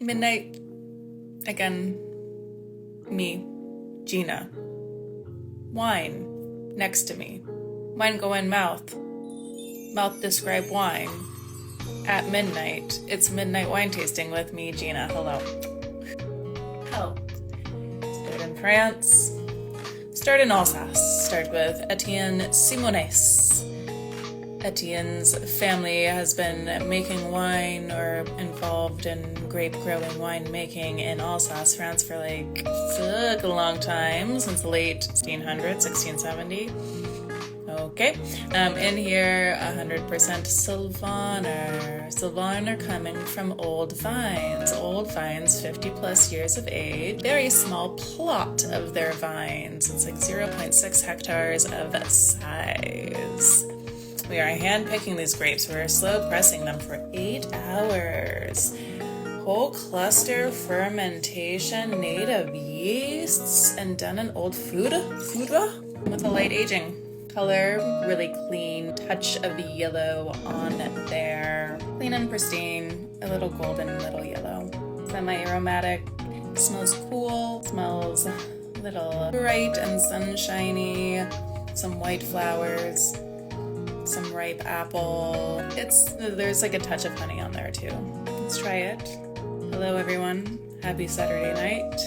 Midnight, again, me, Gina. Wine, next to me. Wine go in mouth. Mouth describe wine. At midnight, it's midnight wine tasting with me, Gina. Hello. Hell. Start in France. Start in Alsace. Start with Etienne Simonis. Etienne's family has been making wine or involved in grape growing winemaking in Alsace, France for like a long time, since the late 1600s, 1670. Okay, in here, 100% Sylvaner. Sylvaner coming from old vines. Old vines, 50 plus years of age. Very small plot of their vines. It's like 0.6 hectares of size. We are hand-picking these grapes. We're slow pressing them for 8 hours. Whole cluster fermentation, native yeasts, and done in old food with a light aging. Color, really clean, touch of yellow on there. Clean and pristine, a little golden, little yellow. Semi-aromatic, smells cool, smells a little bright and sunshiny. Some white flowers. Some ripe apple. There's like a touch of honey on there too. Let's try it. Hello everyone. Happy Saturday night.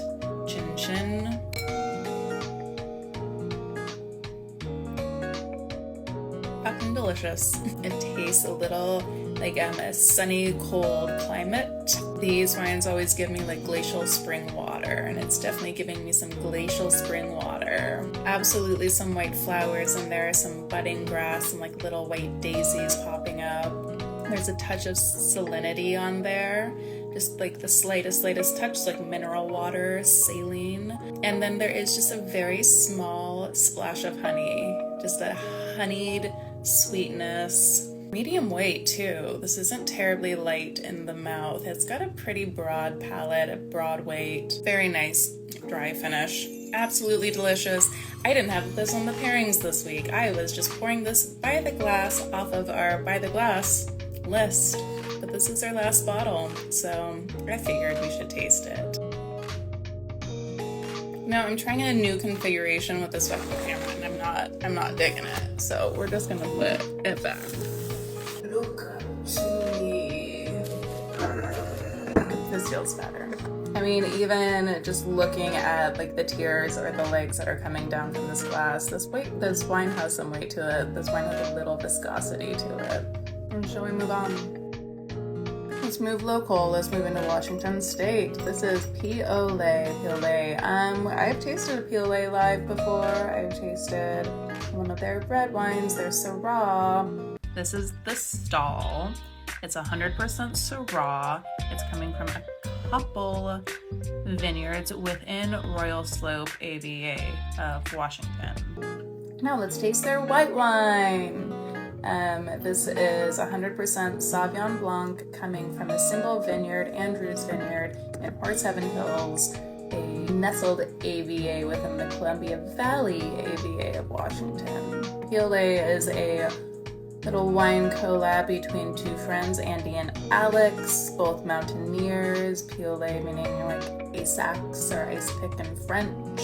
Chin chin. Fucking delicious. It tastes a little like a sunny, cold climate. These wines always give me like glacial spring water, and it's definitely giving me some glacial spring water. Absolutely some white flowers in there, some budding grass, and like little white daisies popping up. There's a touch of salinity on there, just like the slightest touch, like mineral water, saline. And then there is just a very small splash of honey, just a honeyed sweetness. Medium weight too. This isn't terribly light in the mouth. It's got a pretty broad palate, a broad weight. Very nice dry finish. Absolutely delicious. I didn't have this on the pairings this week. I was just pouring this by the glass off of our by the glass list. But this is our last bottle, so I figured we should taste it. Now I'm trying a new configuration with this fucking camera, and I'm not digging it. So we're just gonna put it back. Look to me. This feels better. I mean, even just looking at like the tears or the legs that are coming down from this glass, this wine has some weight to it. This wine has a little viscosity to it. And shall we move on? Let's move local. Let's move into Washington State. This is Piolet. I've tasted a Piolet live before. I've tasted one of their red wines, their Syrah. This is the stall. It's 100% Syrah. It's coming from a couple vineyards within Royal Slope AVA of Washington. Now let's taste their white wine. This is 100% Sauvignon Blanc coming from a single vineyard, Andrews Vineyard in Horse Heaven Hills, a nestled AVA within the Columbia Valley AVA of Washington. Piolet is a little wine collab between two friends, Andy and Alex, both mountaineers. Piolet meaning like ice axe or ice pick in French.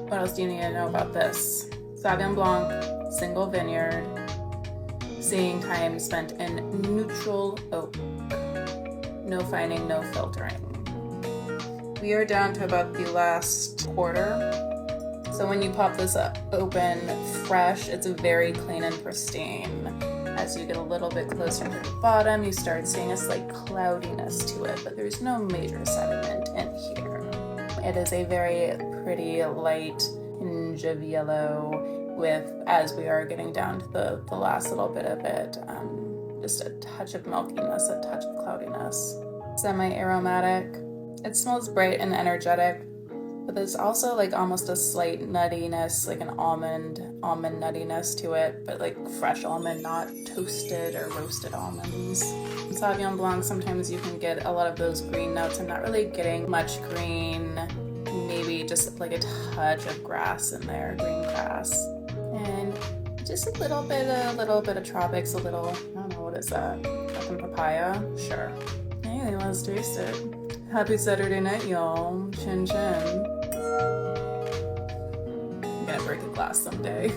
What else do you need to know about this? Sauvignon Blanc, single vineyard. Seeing time spent in neutral oak. No fining, no filtering. We are down to about the last quarter. So when you pop this up open fresh, it's very clean and pristine. As you get a little bit closer to the bottom, you start seeing a slight cloudiness to it, but there's no major sediment in here. It is a very pretty light tinge of yellow with, as we are getting down to the last little bit of it, just a touch of milkiness, a touch of cloudiness. Semi-aromatic. It smells bright and energetic, but there's also like almost a slight nuttiness, like an almond nuttiness to it, but like fresh almond, not toasted or roasted almonds. In Sauvignon Blanc, sometimes you can get a lot of those green notes. I'm not really getting much green, maybe just like a touch of grass in there, green grass. And just a little bit of tropics, I don't know, what is that? Fucking papaya? Sure. Anyway, let's taste it. Happy Saturday night, y'all. Chin chin. I'm gonna break a glass someday.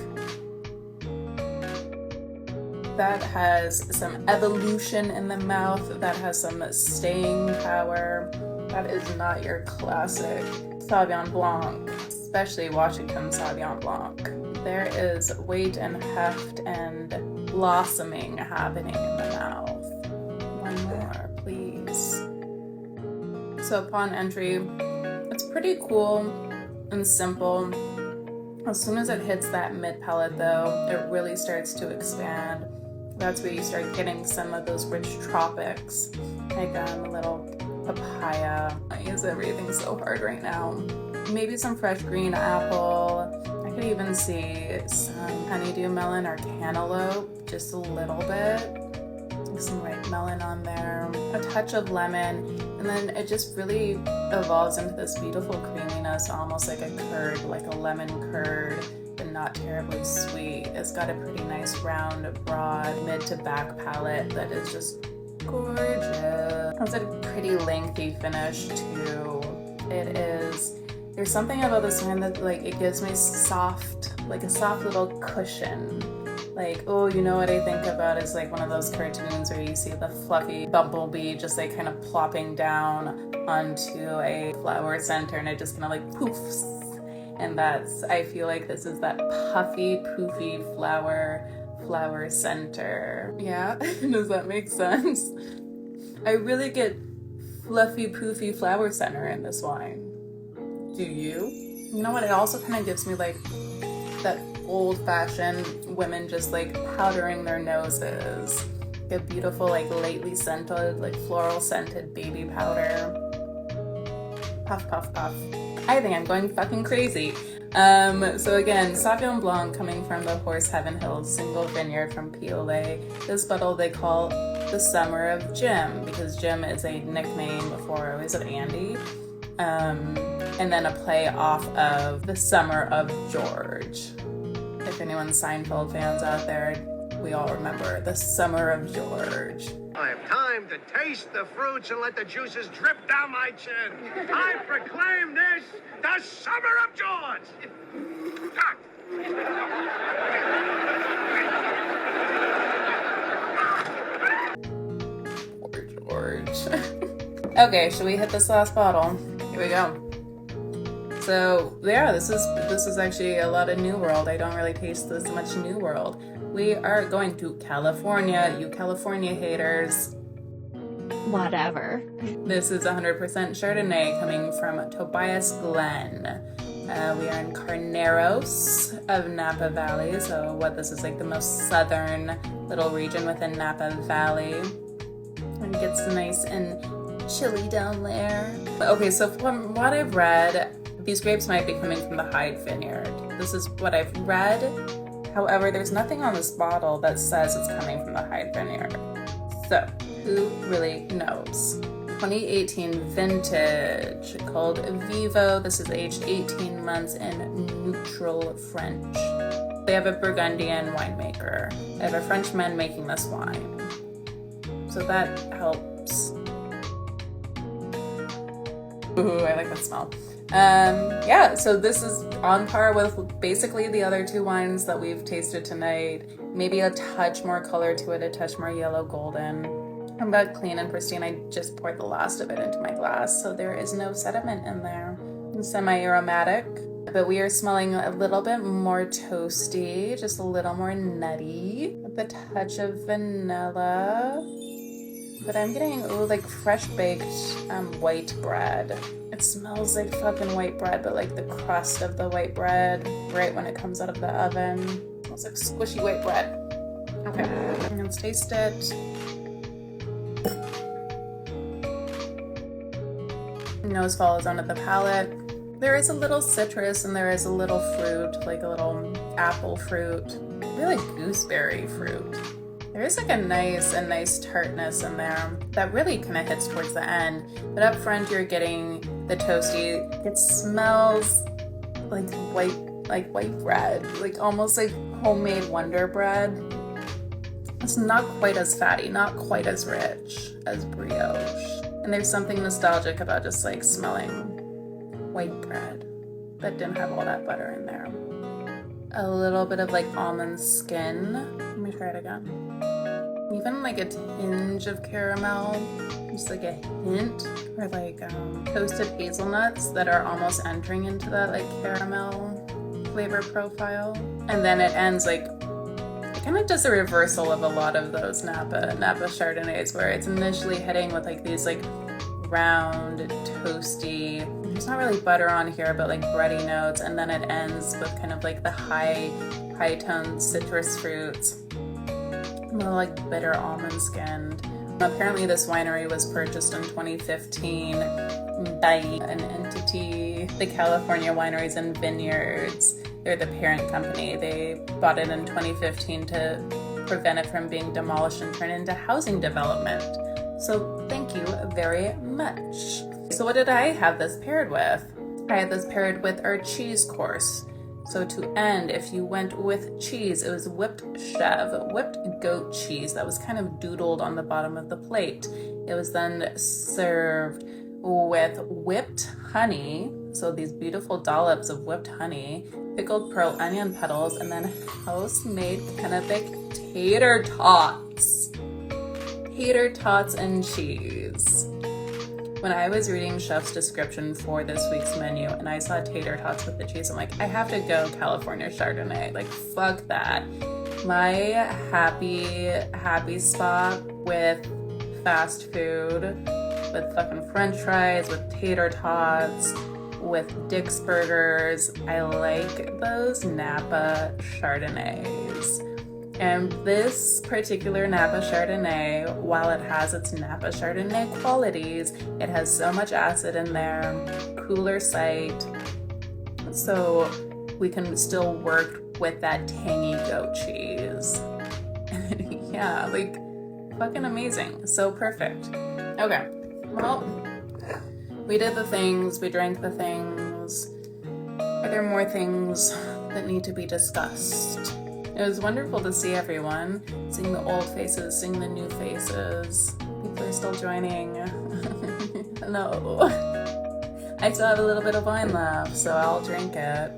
That has some evolution in the mouth. That has some staying power. That is not your classic Sauvignon Blanc, especially Washington Sauvignon Blanc. There is weight and heft and blossoming happening in the mouth. One more, please. So upon entry, it's pretty cool and simple. As soon as it hits that mid palate though, it really starts to expand. That's where you start getting some of those rich tropics, like a little papaya. I use everything so hard right now. Maybe some fresh green apple. I could even see some honeydew melon or cantaloupe, just a little bit. Some ripe melon on there, a touch of lemon, and then it just really evolves into this beautiful creaminess, almost like a curd, like a lemon curd, but not terribly sweet. It's got a pretty nice round, broad, mid to back palate that is just gorgeous. It's a pretty lengthy finish too. There's something about this wine that like it gives me soft, like a soft little cushion. Like, oh, you know what I think about is like one of those cartoons where you see the fluffy bumblebee just like kind of plopping down onto a flower center and it just kind of like poofs. And I feel like this is that puffy, poofy flower center. Yeah, does that make sense? I really get fluffy, poofy flower center in this wine. Do you? You know what? It also kind of gives me like that old-fashioned women just like powdering their noses. A beautiful like lightly scented, like floral scented baby powder. Puff, puff, puff. I think I'm going fucking crazy. So again, Sauvignon Blanc coming from the Horse Heaven Hills single vineyard from Piolet. This bottle they call the Summer of Jim because Jim is a nickname for, is it Andy? And then a play off of the Summer of George. If anyone's Seinfeld fans out there, we all remember the Summer of George. I have time to taste the fruits and let the juices drip down my chin. I proclaim this the Summer of George. Poor George. Okay, should we hit this last bottle? Here we go. So yeah, this is actually a lot of New World. I don't really taste this much New World. We are going to California, you California haters. Whatever. This is 100% Chardonnay coming from Tobias Glen. We are in Carneros of Napa Valley. So what this is like the most southern little region within Napa Valley. And it gets nice and chilly down there. Okay, so from what I've read, these grapes might be coming from the Hyde Vineyard. This is what I've read. However, there's nothing on this bottle that says it's coming from the Hyde Vineyard. So, who really knows? 2018 vintage called Vīvō. This is aged 18 months in neutral French. They have a Burgundian winemaker. They have a Frenchman making this wine. So that helps. Ooh, I like that smell. Yeah, so this is on par with basically the other two wines that we've tasted tonight. Maybe a touch more color to it, a touch more yellow golden. I'm about clean and pristine. I just poured the last of it into my glass, so there is no sediment in there. It's semi-aromatic, but we are smelling a little bit more toasty, just a little more nutty, with a touch of vanilla. But I'm getting, like fresh baked white bread. It smells like fucking white bread, but like the crust of the white bread right when it comes out of the oven. It smells like squishy white bread. Okay, let's taste it. Nose follows onto the palate. There is a little citrus and there is a little fruit, like a little apple fruit, really gooseberry fruit. There is like a nice tartness in there that really kind of hits towards the end. But up front, you're getting the toasty. It smells like white bread, like almost like homemade Wonder Bread. It's not quite as fatty, not quite as rich as brioche. And there's something nostalgic about just like smelling white bread that didn't have all that butter in there. A little bit of like almond skin. Let me try it again. Even like a tinge of caramel, just like a hint, or like toasted hazelnuts that are almost entering into that like caramel flavor profile. And then it ends like, it kind of does a reversal of a lot of those Napa Chardonnays, where it's initially hitting with like these like round, toasty, there's not really butter on here, but like bready notes, and then it ends with kind of like the high-toned citrus fruits, a little like bitter almond skinned. Apparently this winery was purchased in 2015 by an entity, the California Wineries and Vineyards. They're the parent company. They bought it in 2015 to prevent it from being demolished and turned into housing development. So thank you very much. So what did I have this paired with? I had this paired with our cheese course. So to end, if you went with cheese, it was whipped chèvre, whipped goat cheese that was kind of doodled on the bottom of the plate. It was then served with whipped honey, so these beautiful dollops of whipped honey, pickled pearl onion petals, and then house-made Kennebec tater tots. Tater tots and cheese. When I was reading chef's description for this week's menu and I saw tater tots with the cheese, I'm like, I have to go California Chardonnay. Like, fuck that. My happy spot with fast food, with fucking french fries, with tater tots, with Dick's Burgers, I like those Napa Chardonnays. And this particular Napa Chardonnay, while it has its Napa Chardonnay qualities, it has so much acid in there, cooler site, so we can still work with that tangy goat cheese. Yeah, like, fucking amazing. So perfect. Okay, well, we did the things, we drank the things. Are there more things that need to be discussed? It was wonderful to see everyone, seeing the old faces, seeing the new faces. People are still joining. Hello. I still have a little bit of wine left, so I'll drink it.